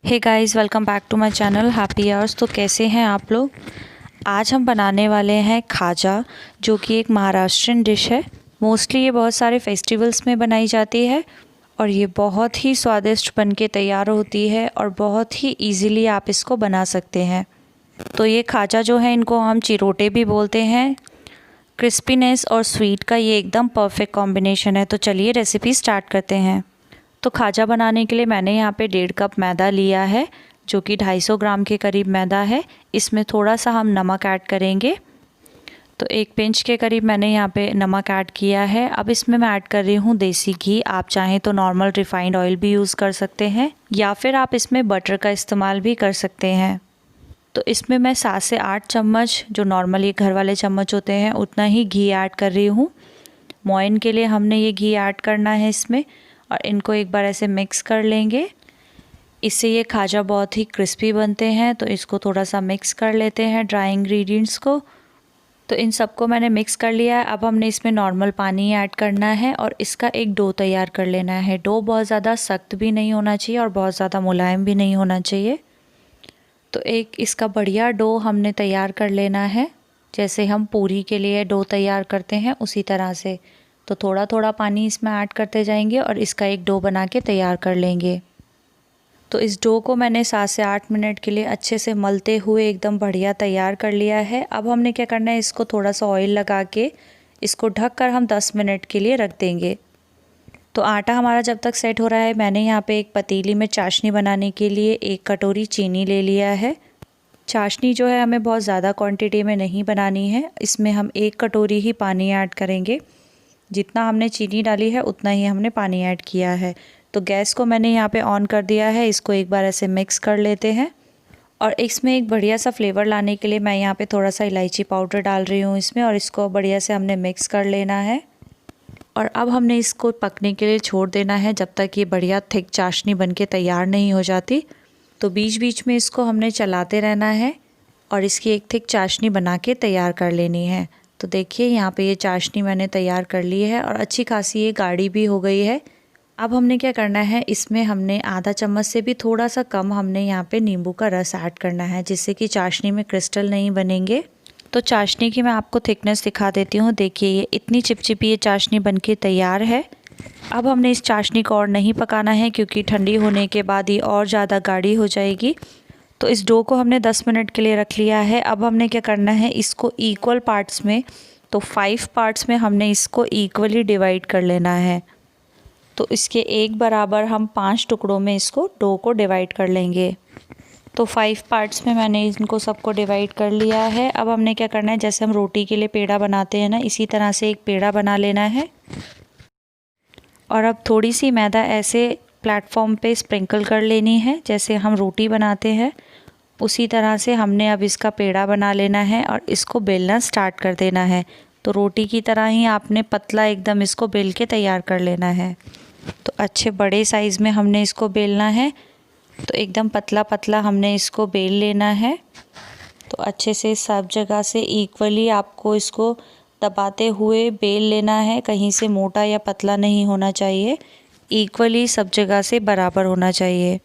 Hey guys, welcome back to my channel happy hours. तो कैसे हैं आप लोग। आज हम बनाने वाले हैं खाजा, जो कि एक महाराष्ट्रियन डिश है। मोस्टली ये बहुत सारे फेस्टिवल्स में बनाई जाती है और ये बहुत ही स्वादिष्ट बन के तैयार होती है और बहुत ही इजीली आप इसको बना सकते हैं। तो ये खाजा जो है, इनको हम चिरोटे भी बोलते हैं। क्रिस्पीनेस और स्वीट का ये एकदम परफेक्ट कॉम्बिनेशन है। तो चलिए रेसिपी स्टार्ट करते हैं। तो खाजा बनाने के लिए मैंने यहाँ पे 1.5 कप मैदा लिया है, जो कि 250 ग्राम के करीब मैदा है। इसमें थोड़ा सा हम नमक ऐड करेंगे। तो 1 पिंच के करीब मैंने यहाँ पे नमक ऐड किया है। अब इसमें मैं ऐड कर रही हूँ देसी घी। आप चाहें तो नॉर्मल रिफाइंड ऑयल भी यूज़ कर सकते हैं या फिर आप इसमें बटर का इस्तेमाल भी कर सकते हैं। तो इसमें मैं 7 से 8 चम्मच, जो नॉर्मली घर वाले चम्मच होते हैं, उतना ही घी ऐड कर रही हूँ। मोइन के लिए हमने ये घी ऐड करना है इसमें, और इनको एक बार ऐसे मिक्स कर लेंगे। इससे ये खाजा बहुत ही क्रिस्पी बनते हैं। तो इसको थोड़ा सा मिक्स कर लेते हैं ड्राई इंग्रेडिएंट्स को। तो इन सबको मैंने मिक्स कर लिया है। अब हमने इसमें नॉर्मल पानी ऐड करना है और इसका एक डो तैयार कर लेना है। डो बहुत ज़्यादा सख्त भी नहीं होना चाहिए और बहुत ज़्यादा मुलायम भी नहीं होना चाहिए। तो एक इसका बढ़िया डो हमने तैयार कर लेना है, जैसे हम पूरी के लिए डो तैयार करते हैं उसी तरह से। तो थोड़ा थोड़ा पानी इसमें ऐड करते जाएंगे और इसका एक डो बना के तैयार कर लेंगे। तो इस डो को मैंने 7 से 8 मिनट के लिए अच्छे से मलते हुए एकदम बढ़िया तैयार कर लिया है। अब हमने क्या करना है, इसको थोड़ा सा ऑयल लगा के इसको ढक कर हम 10 मिनट के लिए रख देंगे। तो आटा हमारा जब तक सेट हो रहा है, मैंने यहाँ पे एक पतीली में चाशनी बनाने के लिए 1 कटोरी चीनी ले लिया है। चाशनी जो है हमें बहुत ज़्यादा क्वांटिटी में नहीं बनानी है। इसमें हम 1 कटोरी ही पानी ऐड करेंगे। जितना हमने चीनी डाली है उतना ही हमने पानी ऐड किया है। तो गैस को मैंने यहाँ पे ऑन कर दिया है। इसको एक बार ऐसे मिक्स कर लेते हैं। और इसमें एक बढ़िया सा फ्लेवर लाने के लिए मैं यहाँ पे थोड़ा सा इलायची पाउडर डाल रही हूँ इसमें, और इसको बढ़िया से हमने मिक्स कर लेना है। और अब हमने इसको पकने के लिए छोड़ देना है जब तक ये बढ़िया थिक चाशनी बन के तैयार नहीं हो जाती। तो बीच बीच में इसको हमने चलाते रहना है और इसकी एक थिक चाशनी बना के तैयार कर लेनी है। तो देखिए यहाँ पे ये चाशनी मैंने तैयार कर ली है और अच्छी खासी ये गाढ़ी भी हो गई है। अब हमने क्या करना है, इसमें हमने आधा चम्मच से भी थोड़ा सा कम हमने यहाँ पे नींबू का रस ऐड करना है, जिससे कि चाशनी में क्रिस्टल नहीं बनेंगे। तो चाशनी की मैं आपको थिकनेस दिखा देती हूँ। देखिए ये इतनी चिपचिपी ये चाशनी बन के तैयार है। अब हमने इस चाशनी को और नहीं पकाना है, क्योंकि ठंडी होने के बाद ये और ज़्यादा गाढ़ी हो जाएगी। तो इस डो को हमने 10 मिनट के लिए रख लिया है। अब हमने क्या करना है, इसको इक्वल पार्ट्स में, तो 5 पार्ट्स में हमने इसको इक्वली डिवाइड कर लेना है। तो इसके एक बराबर हम 5 टुकड़ों में इसको डो को डिवाइड कर लेंगे। तो 5 पार्ट्स में मैंने इनको सबको डिवाइड कर लिया है। अब हमने क्या करना है, जैसे हम रोटी के लिए पेड़ा बनाते हैं ना, इसी तरह से एक पेड़ा बना लेना है। और अब थोड़ी सी मैदा ऐसे प्लेटफॉर्म पे स्प्रिंकल कर लेनी है, जैसे हम रोटी बनाते हैं उसी तरह से हमने अब इसका पेड़ा बना लेना है और इसको बेलना स्टार्ट कर देना है। तो रोटी की तरह ही आपने पतला एकदम इसको बेल के तैयार कर लेना है। तो अच्छे बड़े साइज़ में हमने इसको बेलना है। तो एकदम पतला पतला हमने इसको बेल लेना है। तो अच्छे से सब जगह से इक्वली आपको इसको दबाते हुए बेल लेना है। कहीं से मोटा या पतला नहीं होना चाहिए, इक्वली सब जगह से बराबर होना चाहिए।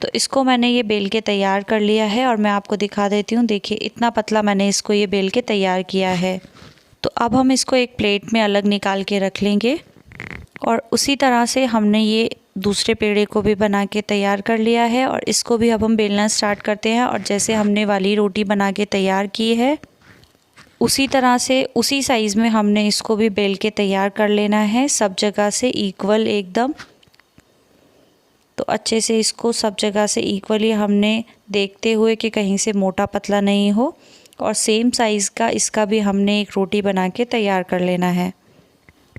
तो इसको मैंने ये बेल के तैयार कर लिया है और मैं आपको दिखा देती हूँ। देखिए इतना पतला मैंने इसको ये बेल के तैयार किया है। तो अब हम इसको एक प्लेट में अलग निकाल के रख लेंगे। और उसी तरह से हमने ये दूसरे पेड़े को भी बना के तैयार कर लिया है और इसको भी अब हम बेलना स्टार्ट करते हैं। और जैसे हमने वाली रोटी बना के तैयार की है, उसी तरह से उसी साइज़ में हमने इसको भी बेल के तैयार कर लेना है, सब जगह से इक्वल एकदम। तो अच्छे से इसको सब जगह से इक्वली हमने देखते हुए कि कहीं से मोटा पतला नहीं हो, और सेम साइज़ का इसका भी हमने एक रोटी बना के तैयार कर लेना है।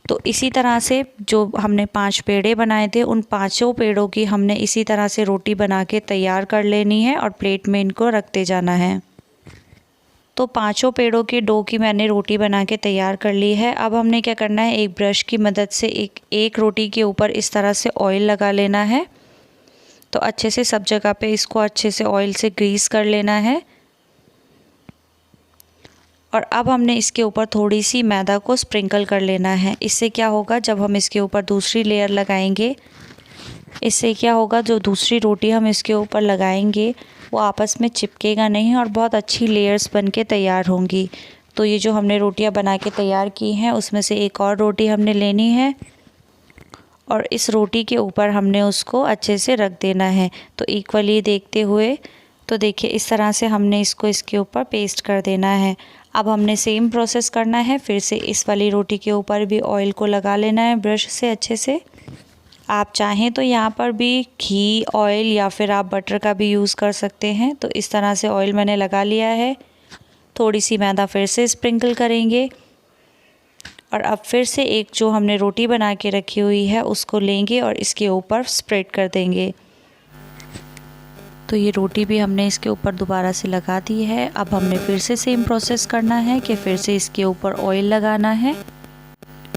तो इसी तरह से जो हमने 5 पेड़े बनाए थे, उन 5 पेड़ों की हमने इसी तरह से रोटी बना के तैयार कर लेनी है और प्लेट में इनको रखते जाना है। तो 5 पेड़ों के डो की मैंने रोटी बना के तैयार कर ली है। अब हमने क्या करना है, एक ब्रश की मदद से एक रोटी के ऊपर इस तरह से ऑयल लगा लेना है। तो अच्छे से सब जगह पे इसको अच्छे से ऑयल से ग्रीस कर लेना है। और अब हमने इसके ऊपर थोड़ी सी मैदा को स्प्रिंकल कर लेना है। इससे क्या होगा, जब हम इसके ऊपर दूसरी लेयर लगाएंगे इससे क्या होगा, जो दूसरी रोटी हम इसके ऊपर लगाएंगे वो आपस में चिपकेगा नहीं और बहुत अच्छी लेयर्स बन के तैयार होंगी। तो ये जो हमने रोटियां बना के तैयार की हैं उसमें से एक और रोटी हमने लेनी है और इस रोटी के ऊपर हमने उसको अच्छे से रख देना है। तो इक्वली देखते हुए, तो देखिए इस तरह से हमने इसको इसके ऊपर पेस्ट कर देना है। अब हमने सेम प्रोसेस करना है, फिर से इस वाली रोटी के ऊपर भी ऑयल को लगा लेना है ब्रश से अच्छे से। आप चाहें तो यहाँ पर भी घी, ऑयल या फिर आप बटर का भी यूज़ कर सकते हैं। तो इस तरह से ऑयल मैंने लगा लिया है। थोड़ी सी मैदा फिर से स्प्रिंकल करेंगे और अब फिर से एक जो हमने रोटी बना के रखी हुई है उसको लेंगे और इसके ऊपर स्प्रेड कर देंगे। तो ये रोटी भी हमने इसके ऊपर दोबारा से लगा दी है। अब हमने फिर से सेम प्रोसेस करना है कि फिर से इसके ऊपर ऑयल लगाना है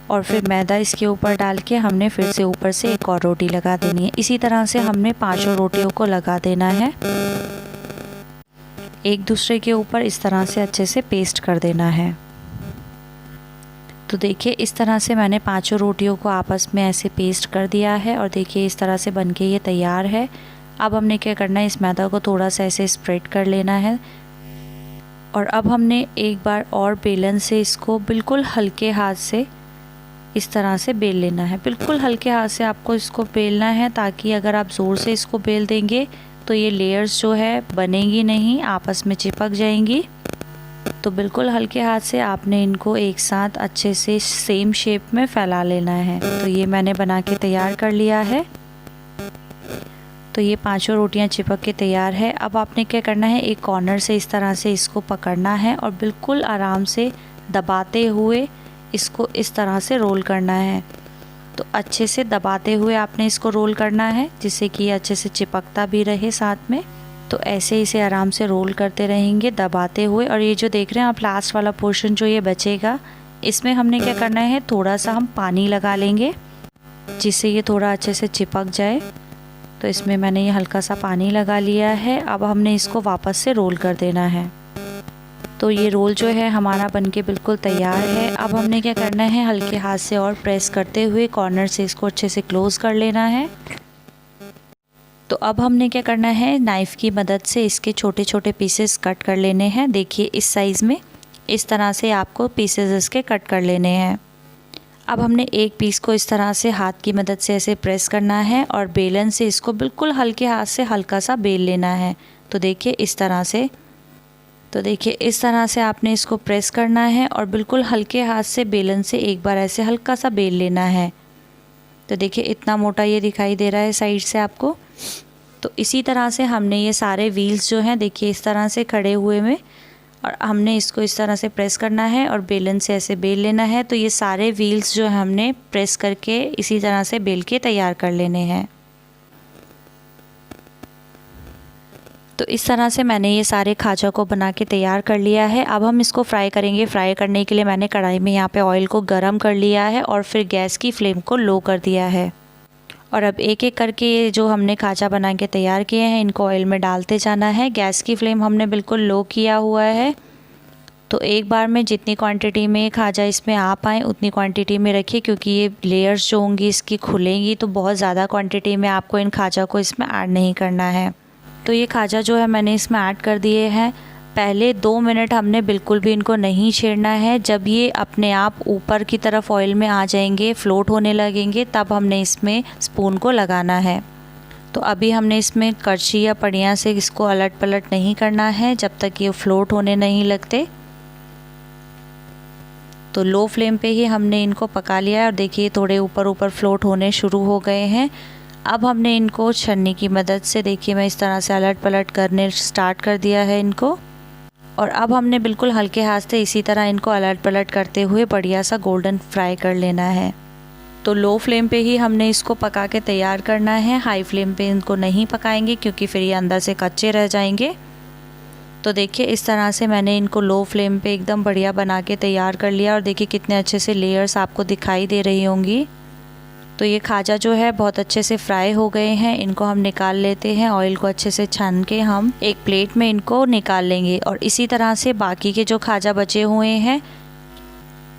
और फिर मैदा इसके ऊपर डाल के हमने फिर से ऊपर से एक और रोटी लगा देनी है। इसी तरह से हमने 5 रोटियों को लगा देना है, एक दूसरे के ऊपर इस तरह से अच्छे से पेस्ट कर देना है। तो देखिए इस तरह से मैंने 5 रोटियों को आपस में ऐसे पेस्ट कर दिया है और देखिए इस तरह से बनके ये तैयार है। अब हमने क्या करना है, इस मैदा को थोड़ा सा ऐसे स्प्रेड कर लेना है और अब हमने एक बार और बेलन से इसको बिल्कुल हल्के हाथ से इस तरह से बेल लेना है। बिल्कुल हल्के हाथ से आपको इसको बेलना है, ताकि अगर आप ज़ोर से इसको बेल देंगे तो ये लेयर्स जो है बनेंगी नहीं, आपस में चिपक जाएंगी। तो बिल्कुल हल्के हाथ से आपने इनको एक साथ अच्छे से सेम शेप में फैला लेना है। तो ये मैंने बना के तैयार कर लिया है। तो ये 5 रोटियां चिपक के तैयार है। अब आपने क्या करना है, एक कॉर्नर से इस तरह से इसको पकड़ना है और बिल्कुल आराम से दबाते हुए इसको इस तरह से रोल करना है। तो अच्छे से दबाते हुए आपने इसको रोल करना है, जिससे कि ये अच्छे से चिपकता भी रहे साथ में। तो ऐसे इसे आराम से रोल करते रहेंगे दबाते हुए। और ये जो देख रहे हैं आप, लास्ट वाला पोर्शन जो ये बचेगा, इसमें हमने क्या करना है, थोड़ा सा हम पानी लगा लेंगे जिससे ये थोड़ा अच्छे से चिपक जाए। तो इसमें मैंने ये हल्का सा पानी लगा लिया है। अब हमने इसको वापस से रोल कर देना है। तो ये रोल जो है हमारा बनके बिल्कुल तैयार है। अब हमने क्या करना है, हल्के हाथ से और प्रेस करते हुए कॉर्नर से इसको अच्छे से क्लोज़ कर लेना है। तो अब हमने क्या करना है, नाइफ़ की मदद से इसके छोटे छोटे पीसेस कट कर लेने हैं। देखिए इस साइज़ में इस तरह से आपको पीसेस इसके कट कर लेने हैं। अब हमने एक पीस को इस तरह से हाथ की मदद से ऐसे प्रेस करना है और बेलन से इसको बिल्कुल हल्के हाथ से हल्का सा बेल लेना है। तो देखिए इस तरह से, तो देखिए इस तरह से आपने इसको प्रेस करना है और बिल्कुल हल्के हाथ से बेलन से एक बार ऐसे हल्का सा बेल लेना है। तो देखिए इतना मोटा ये दिखाई दे रहा है साइड से आपको। तो इसी तरह से हमने ये सारे व्हील्स जो हैं, देखिए इस तरह से खड़े हुए में, और हमने इसको इस तरह से प्रेस करना है और बेलन से ऐसे बेल लेना है। तो ये सारे व्हील्स जो है हमने प्रेस करके इसी तरह से बेल के तैयार कर लेने हैं। तो इस तरह से मैंने ये सारे खाजा को बना के तैयार कर लिया है। अब हम इसको फ्राई करेंगे। फ्राई करने के लिए मैंने कढ़ाई में यहाँ पे ऑयल को गरम कर लिया है और फिर गैस की फ्लेम को लो कर दिया है। और अब एक एक करके ये जो हमने खाजा बना के तैयार किए हैं इनको ऑयल में डालते जाना है। गैस की फ्लेम हमने बिल्कुल लो किया हुआ है। तो एक बार में जितनी क्वांटिटी में खाजा इसमें आ पाएँ उतनी क्वांटिटी में रखिए, क्योंकि ये लेयर्स जो होंगी इसकी खुलेंगी, तो बहुत ज़्यादा क्वांटिटी में आपको इन खाजा को इसमें ऐड नहीं करना है। तो ये खाजा जो है मैंने इसमें ऐड कर दिए हैं। पहले 2 मिनट हमने बिल्कुल भी इनको नहीं छेड़ना है। जब ये अपने आप ऊपर की तरफ ऑयल में आ जाएंगे, फ्लोट होने लगेंगे, तब हमने इसमें स्पून को लगाना है। तो अभी हमने इसमें करछी या पड़ियाँ से इसको अलट पलट नहीं करना है जब तक ये फ्लोट होने नहीं लगते। तो लो फ्लेम पे ही हमने इनको पका लिया है और देखिए थोड़े ऊपर ऊपर फ्लोट होने शुरू हो गए हैं। अब हमने इनको छन्नी की मदद से, देखिए मैं इस तरह से अलट पलट करने स्टार्ट कर दिया है इनको। और अब हमने बिल्कुल हल्के हाथ से इसी तरह इनको अलट पलट करते हुए बढ़िया सा गोल्डन फ्राई कर लेना है। तो लो फ्लेम पे ही हमने इसको पका के तैयार करना है। हाई फ्लेम पे इनको नहीं पकाएंगे क्योंकि फिर ये अंदर से कच्चे रह जाएंगे। तो देखिए इस तरह से मैंने इनको लो फ्लेम पे एकदम बढ़िया बना के तैयार कर लिया और देखिए कितने अच्छे से लेयर्स आपको दिखाई दे रही होंगी। तो ये खाजा जो है बहुत अच्छे से फ्राई हो गए हैं। इनको हम निकाल लेते हैं। ऑयल को अच्छे से छान के हम एक प्लेट में इनको निकाल लेंगे और इसी तरह से बाकी के जो खाजा बचे हुए हैं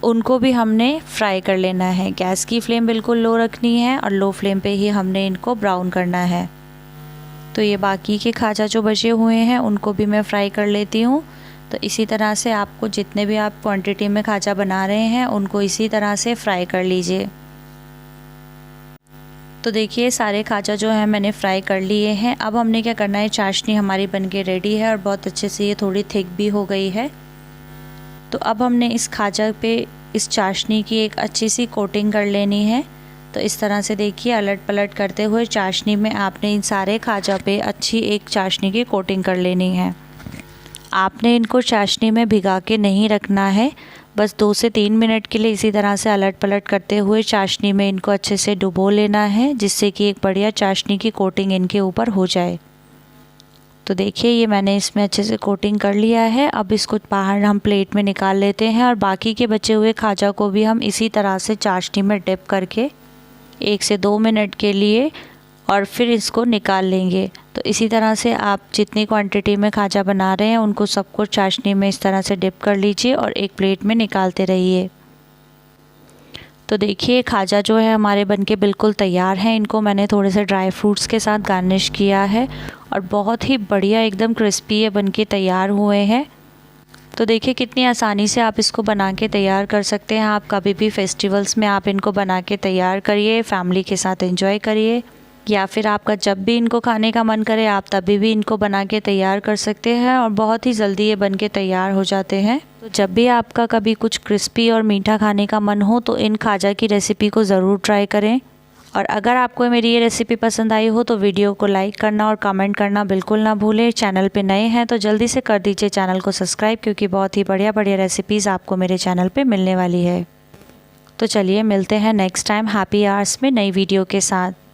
उनको भी हमने फ्राई कर लेना है। गैस की फ्लेम बिल्कुल लो रखनी है और लो फ्लेम पे ही हमने इनको ब्राउन करना है। तो ये बाकी के खाजा जो बचे हुए हैं उनको भी मैं फ्राई कर लेती हूँ। तो इसी तरह से आपको जितने भी आप क्वांटिटी में खाजा बना रहे हैं उनको इसी तरह से फ्राई कर लीजिए। तो देखिए सारे खाजा जो है मैंने फ्राई कर लिए हैं। अब हमने क्या करना है, चाशनी हमारी बनके रेडी है और बहुत अच्छे से ये थोड़ी थिक भी हो गई है। तो अब हमने इस खाजा पे इस चाशनी की एक अच्छी सी कोटिंग कर लेनी है। तो इस तरह से देखिए अलट पलट करते हुए चाशनी में आपने इन सारे खाजा पे अच्छी एक चाशनी की कोटिंग कर लेनी है। आपने इनको चाशनी में भिगा के नहीं रखना है, बस 2 से 3 मिनट के लिए इसी तरह से अलट पलट करते हुए चाशनी में इनको अच्छे से डुबो लेना है, जिससे कि एक बढ़िया चाशनी की कोटिंग इनके ऊपर हो जाए। तो देखिए ये मैंने इसमें अच्छे से कोटिंग कर लिया है। अब इसको बाहर हम प्लेट में निकाल लेते हैं और बाकी के बचे हुए खाजा को भी हम इसी तरह से चाशनी में डिप करके 1 से 2 मिनट के लिए और फिर इसको निकाल लेंगे। तो इसी तरह से आप जितनी क्वांटिटी में खाजा बना रहे हैं उनको सबको चाशनी में इस तरह से डिप कर लीजिए और एक प्लेट में निकालते रहिए। तो देखिए खाजा जो है हमारे बनके बिल्कुल तैयार हैं। इनको मैंने थोड़े से ड्राई फ्रूट्स के साथ गार्निश किया है और बहुत ही बढ़िया एकदम क्रिस्पी ये बनके तैयार हुए हैं। तो देखिए कितनी आसानी से आप इसको बना के तैयार कर सकते हैं। आप कभी भी फेस्टिवल्स में आप इनको बना के तैयार करिए, फैमिली के साथ एंजॉय करिए, या फिर आपका जब भी इनको खाने का मन करे आप तभी भी इनको बना के तैयार कर सकते हैं और बहुत ही जल्दी ये बन के तैयार हो जाते हैं। तो जब भी आपका कभी कुछ क्रिस्पी और मीठा खाने का मन हो तो इन खाजा की रेसिपी को ज़रूर ट्राई करें। और अगर आपको मेरी ये रेसिपी पसंद आई हो तो वीडियो को लाइक करना और कमेंट करना बिल्कुल ना भूलें। चैनल पे नए हैं तो जल्दी से कर दीजिए चैनल को सब्सक्राइब, क्योंकि बहुत ही बढ़िया बढ़िया रेसिपीज़ आपको मेरे चैनल पे मिलने वाली है। तो चलिए मिलते हैं नेक्स्ट टाइम हैप्पी आवर्स में नई वीडियो के साथ।